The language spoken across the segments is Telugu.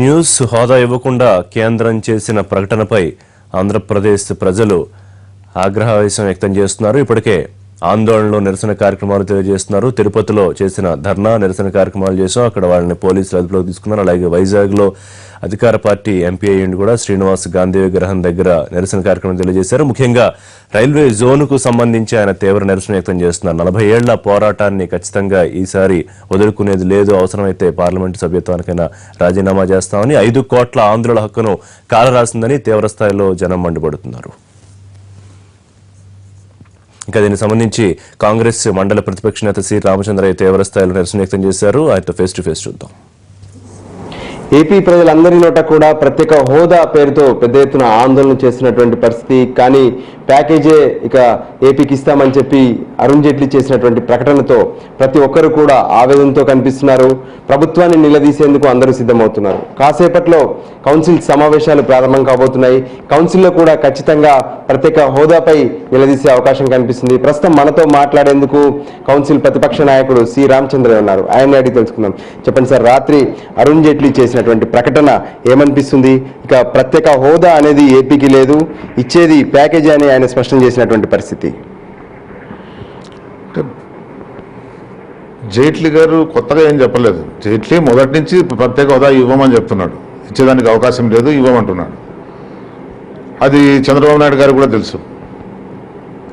న్యూస్ హోదా ఇవ్వకుండా కేంద్రం చేసిన ప్రకటనపై ఆంధ్రప్రదేశ్ ప్రజలు ఆగ్రహవేశం వ్యక్తం చేస్తున్నారు. ఇప్పటికే ఆందోళనలో నిరసన కార్యక్రమాలు తెలియజేస్తున్నారు. తిరుపతిలో చేసిన ధర్నా నిరసన కార్యక్రమాలు చేశాం. అక్కడ వాళ్ళని పోలీసులు అదుపులోకి తీసుకున్నారు. అలాగే వైజాగ్లో అధికార పార్టీ ఎంపీ అయ్యిండి కూడా శ్రీనివాస్ గాంధీ విగ్రహం దగ్గర నిరసన కార్యక్రమం తెలియజేశారు. ముఖ్యంగా రైల్వే జోన్కు సంబంధించి ఆయన తీవ్ర నిరసన వ్యక్తం చేస్తున్నారు. 40 ఏళ్ల పోరాటాన్ని ఖచ్చితంగా ఈసారి వదులుకునేది లేదు, అవసరమైతే పార్లమెంటు సభ్యత్వానికైనా రాజీనామా చేస్తామని, 5 కోట్ల ఆంధ్రుల హక్కును కాలరాసిందని తీవ్రస్థాయిలో జనం మండిపడుతున్నారు. ఇంకా దీనికి సంబంధించి కాంగ్రెస్ మండల ప్రతిపక్ష నేత సి రామచంద్రయ్య తీవ్రస్థాయిలో నిరసన వ్యక్తం చేశారు. ఆయనతో ఫేస్ టు ఫేస్ చూద్దాం. ఏపీ ప్రజలందరి నోట కూడా ప్రత్యేక హోదా పేరుతో పెద్ద ఎత్తున ఆందోళన చేసినటువంటి పరిస్థితి. కానీ ప్యాకేజే ఇక ఏపీకి ఇస్తామని చెప్పి అరుణ్ జైట్లీ చేసినటువంటి ప్రకటనతో ప్రతి ఒక్కరు కూడా ఆవేదనతో కనిపిస్తున్నారు. ప్రభుత్వాన్ని నిలదీసేందుకు అందరూ సిద్ధమవుతున్నారు. కాసేపట్లో కౌన్సిల్ సమావేశాలు ప్రారంభం కాబోతున్నాయి. కౌన్సిల్లో కూడా ఖచ్చితంగా ప్రత్యేక హోదాపై నిలదీసే అవకాశం కనిపిస్తుంది. ప్రస్తుతం మనతో మాట్లాడేందుకు కౌన్సిల్ ప్రతిపక్ష నాయకుడు సి రామచంద్రయ్య ఉన్నారు. ఆయన అడిగి తెలుసుకుందాం. చెప్పండి సార్, రాత్రి అరుణ్ జైట్లీ చేసినటువంటి ప్రకటన ఏమనిపిస్తుంది? ఇక ప్రత్యేక హోదా అనేది ఏపీకి లేదు, ఇచ్చేది ప్యాకేజీ అని ఆయన స్పష్టం చేసినటువంటి పరిస్థితి. జైట్లీ గారు కొత్తగా ఏం చెప్పలేదు. జైట్లీ మొదటి నుంచి ప్రత్యేక హోదా ఇవ్వమని చెప్తున్నాడు. ఇచ్చేదానికి అవకాశం లేదు, ఇవ్వమంటున్నాడు. అది చంద్రబాబు నాయుడు గారు కూడా తెలుసు.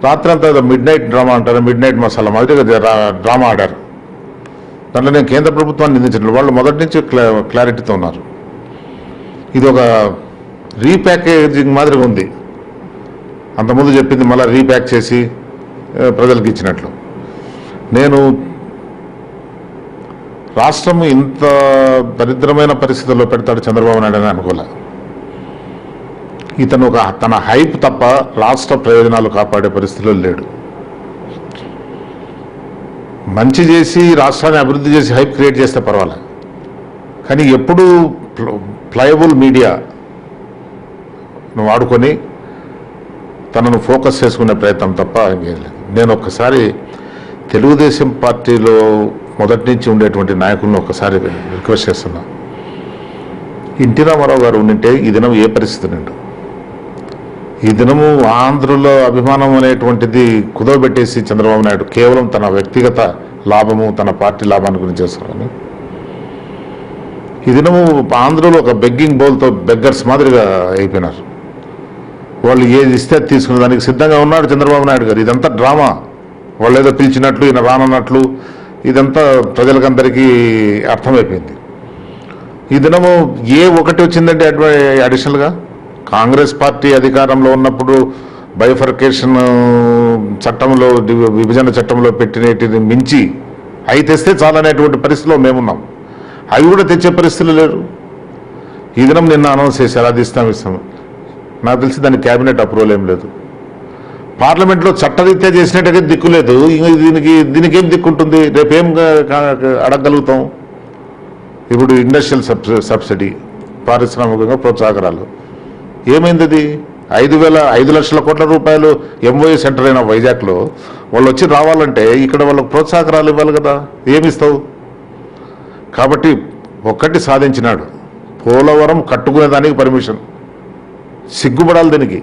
రాత్రి అంతా మిడ్ నైట్ డ్రామా అంటారు, మిడ్ నైట్ మసాలా మాదిరిగా డ్రామా ఆడారు. దాంట్లో నేను కేంద్ర ప్రభుత్వాన్ని నిందించలేదు. వాళ్ళు మొదటి నుంచి క్లారిటీతో ఉన్నారు. ఇది ఒక రీప్యాకేజింగ్ మాదిరిగా ఉంది. అంతకుముందు చెప్పింది మళ్ళీ రీప్యాక్ చేసి ప్రజలకు ఇచ్చినట్లు. నేను రాష్ట్రం ఇంత దరిద్రమైన పరిస్థితుల్లో పెడతాడు చంద్రబాబు నాయుడు అని అనుకోలే. ఇతను తన హైప్ తప్ప రాష్ట్ర ప్రయోజనాలు కాపాడే పరిస్థితిలో లేడు. మంచి చేసి రాష్ట్రాన్ని అభివృద్ధి చేసి హైప్ క్రియేట్ చేస్తే పర్వాలేదు, కానీ ఎప్పుడు ప్లయబుల్ మీడియా వాడుకొని తనను ఫోకస్ చేసుకునే ప్రయత్నం తప్ప ఇంకేం లేదు. నేను ఒక్కసారి తెలుగుదేశం పార్టీలో మొదటి నుంచి ఉండేటువంటి నాయకులను ఒక్కసారి రిక్వెస్ట్ చేస్తున్నా. ఎన్టీ రామారావు గారు ఉండింటే ఈ దినం ఏ పరిస్థితి నిండు. ఈ దినము ఆంధ్రుల అభిమానం అనేటువంటిది కుదవబెట్టేసి చంద్రబాబు నాయుడు కేవలం తన వ్యక్తిగత లాభము, తన పార్టీ లాభాన్ని గురించి చేస్తున్నాను. ఈ దినము ఆంధ్రులు ఒక బెగ్గింగ్ బౌల్తో బెగ్గర్స్ మాదిరిగా అయిపోయినారు. వాళ్ళు ఏది ఇస్తే తీసుకునే దానికి సిద్ధంగా ఉన్నాడు చంద్రబాబు నాయుడు గారు. ఇదంతా డ్రామా. వాళ్ళు ఏదో పిలిచినట్లు, ఈయన రానన్నట్లు, ఇదంతా ప్రజలకందరికీ అర్థమైపోయింది. ఈ దినము ఏ ఒకటి వచ్చిందంటే అడిషనల్గా కాంగ్రెస్ పార్టీ అధికారంలో ఉన్నప్పుడు బైఫర్కేషన్ చట్టంలో, విభజన చట్టంలో పెట్టినటిని మించి అవి తెస్తే చాలనేటువంటి పరిస్థితిలో మేమున్నాం. అవి కూడా తెచ్చే పరిస్థితులు లేరు. ఈ దినం నిన్న అనౌన్స్ చేశారు, అది ఇస్తాం. నాకు తెలిసి దానికి క్యాబినెట్ అప్రూవల్ ఏం లేదు. పార్లమెంట్లో చట్టరీత్యా చేసినట్టుగా దిక్కు లేదు. దీనికి ఏం దిక్కు ఉంటుంది? రేపేం అడగగలుగుతాం? ఇప్పుడు ఇండస్ట్రియల్ సబ్సిడీ, పారిశ్రామికంగా ప్రోత్సాహకాలు ఏమైంది? అది 5 లక్షల కోట్ల రూపాయలు ఎంఓఏ సెంటర్ అయిన వైజాగ్లో వాళ్ళు వచ్చి రావాలంటే ఇక్కడ వాళ్ళకు ప్రోత్సాహకాలు ఇవ్వాలి కదా, ఏమిస్తావు? కాబట్టి ఒక్కటి సాధించినాడు, పోలవరం కట్టుకునేదానికి పర్మిషన్. సిగ్గుపడాలి దీనికి.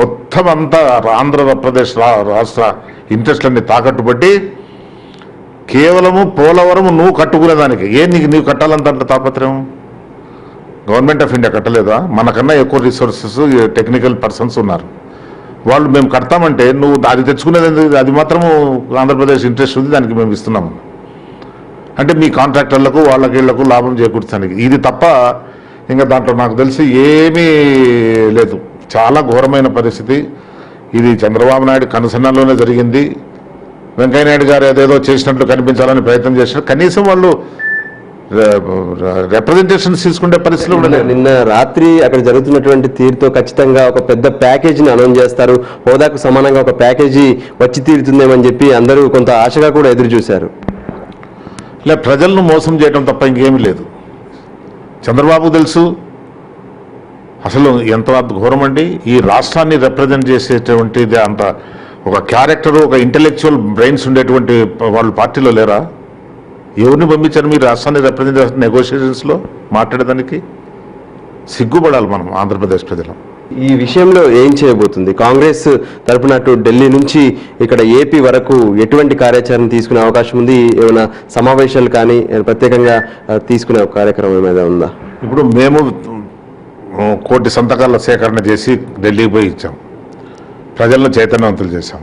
మొత్తం అంతా ఆంధ్రప్రదేశ్ రాష్ట్ర ఇంట్రెస్ట్లన్నీ తాకట్టుబట్టి కేవలము పోలవరం నువ్వు కట్టుకునేదానికి. నీవు కట్టాలంత తాపత్రయం? గవర్నమెంట్ ఆఫ్ ఇండియా కట్టలేదా? మనకన్నా ఎక్కువ రిసోర్సెస్, టెక్నికల్ పర్సన్స్ ఉన్నారు. వాళ్ళు మేము కడతామంటే నువ్వు అది తెచ్చుకునేది, అది మాత్రము ఆంధ్రప్రదేశ్ ఇంట్రెస్ట్ ఉంది, దానికి మేము ఇస్తున్నాము అంటే మీ కాంట్రాక్టర్లకు వీళ్లకు లాభం చేకూర్చడానికి. ఇది తప్ప ఇంకా దాంట్లో నాకు తెలిసి ఏమీ లేదు. చాలా ఘోరమైన పరిస్థితి. ఇది చంద్రబాబు నాయుడు కనుసన్నల్లోనే జరిగింది. వెంకయ్యనాయుడు గారు ఏదేదో చేసినట్లు కనిపించాలని ప్రయత్నం చేసినారు. కనీసం వాళ్ళు రిప్రజెంటేషన్స్ తీసుకునే పరిస్థితులు కూడా లేదు. నిన్న రాత్రి అక్కడ జరుగుతున్నటువంటి తీరుతో ఖచ్చితంగా ఒక పెద్ద ప్యాకేజీని అనౌన్స్ చేస్తారు, హోదాకు సమానంగా ఒక ప్యాకేజీ వచ్చి తీరుతుందేమని చెప్పి అందరూ కొంత ఆశగా కూడా ఎదురు చూశారు. ఇలా ప్రజలను మోసం చేయడం తప్ప ఇంకేమీ లేదు. చంద్రబాబు తెలుసు అసలు ఎంత ఘోరం అండి. ఈ రాష్ట్రాన్ని రిప్రజెంట్ చేసేటువంటిది అంత ఒక క్యారెక్టరు, ఒక ఇంటెలెక్చువల్ బ్రెయిన్స్ ఉండేటువంటి వాళ్ళు పార్టీలో లేరా? ఎవరిని పంపించారు మీరు రాష్ట్రాన్ని రిప్రజెంట్ చేస్తున్న నెగోషియేషన్స్లో మాట్లాడేదానికి? సిగ్గుపడాలి మనం ఆంధ్రప్రదేశ్ ప్రజలు. ఈ విషయంలో ఏం చేయబోతుంది కాంగ్రెస్ తరపున అటు ఢిల్లీ నుంచి ఇక్కడ ఏపీ వరకు ఎటువంటి కార్యాచరణ తీసుకునే అవకాశం ఉంది? ఏమైనా సమావేశాలు కానీ ప్రత్యేకంగా తీసుకునే కార్యక్రమం ఏమైనా ఉందా? ఇప్పుడు మేము 1 కోటి సంతకాల సేకరణ చేసి ఢిల్లీకి పోయి ఇచ్చాం, ప్రజలను చైతన్యవంతులు చేశాం.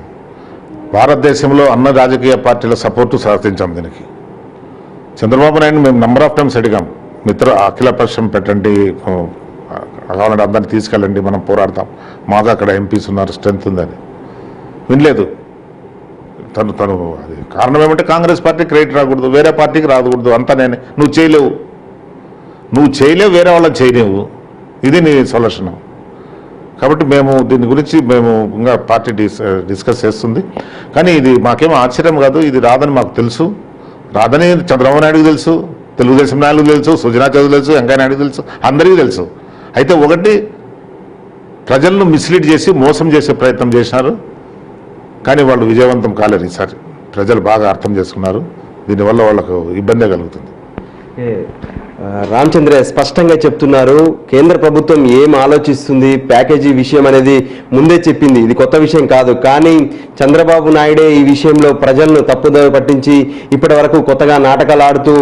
భారతదేశంలో అన్ని రాజకీయ పార్టీల సపోర్టు సాధించాం. దీనికి చంద్రబాబు నాయుడు మేము నెంబర్ ఆఫ్ టైమ్స్ అడిగాం, అఖిలపక్షం పెట్టండి, కావాలంటే అందరిని తీసుకెళ్ళండి, మనం పోరాడతాం, మాకు అక్కడ ఎంపీస్ ఉన్నారు, స్ట్రెంత్ ఉందని. వినలేదు. తను అది కారణం ఏమంటే కాంగ్రెస్ పార్టీ క్రెడిట్ రాకూడదు, వేరే పార్టీకి రాకూడదు, అంతా నేనే, నువ్వు చేయలేవు, వేరే వాళ్ళని చేయలేవు, ఇది నీ సొల్యూషన్. కాబట్టి మేము దీని గురించి ఇంకా పార్టీ డిస్కస్ చేస్తుంది. కానీ ఇది మాకేమో ఆశ్చర్యం కాదు, ఇది రాదని మాకు తెలుసు. రాదని చంద్రబాబు నాయుడుకి తెలుసు, తెలుగుదేశం నాయకులకు తెలుసు, సుజనా చౌదరి తెలుసు, వెంకయ్య నాయుడు తెలుసు, అందరికీ తెలుసు. అయితే ఒకటి, ప్రజలను మిస్లీడ్ చేసి మోసం చేసే ప్రయత్నం చేసినారు, కానీ వాళ్ళు విజయవంతం కాలేరు. ఈసారి ప్రజలు బాగా అర్థం చేసుకున్నారు, దీనివల్ల వాళ్ళకు ఇబ్బందే కలుగుతుంది. రామచంద్ర స్పష్టంగా చెప్తున్నారు, కేంద్ర ప్రభుత్వం ఏం ఆలోచిస్తుంది, ప్యాకేజీ విషయం అనేది ముందే చెప్పింది, ఇది కొత్త విషయం కాదు. కానీ చంద్రబాబు నాయుడే ఈ విషయంలో ప్రజలను తప్పుదోవ పట్టించి ఇప్పటి వరకు కొత్తగా నాటకాలు ఆడుతూ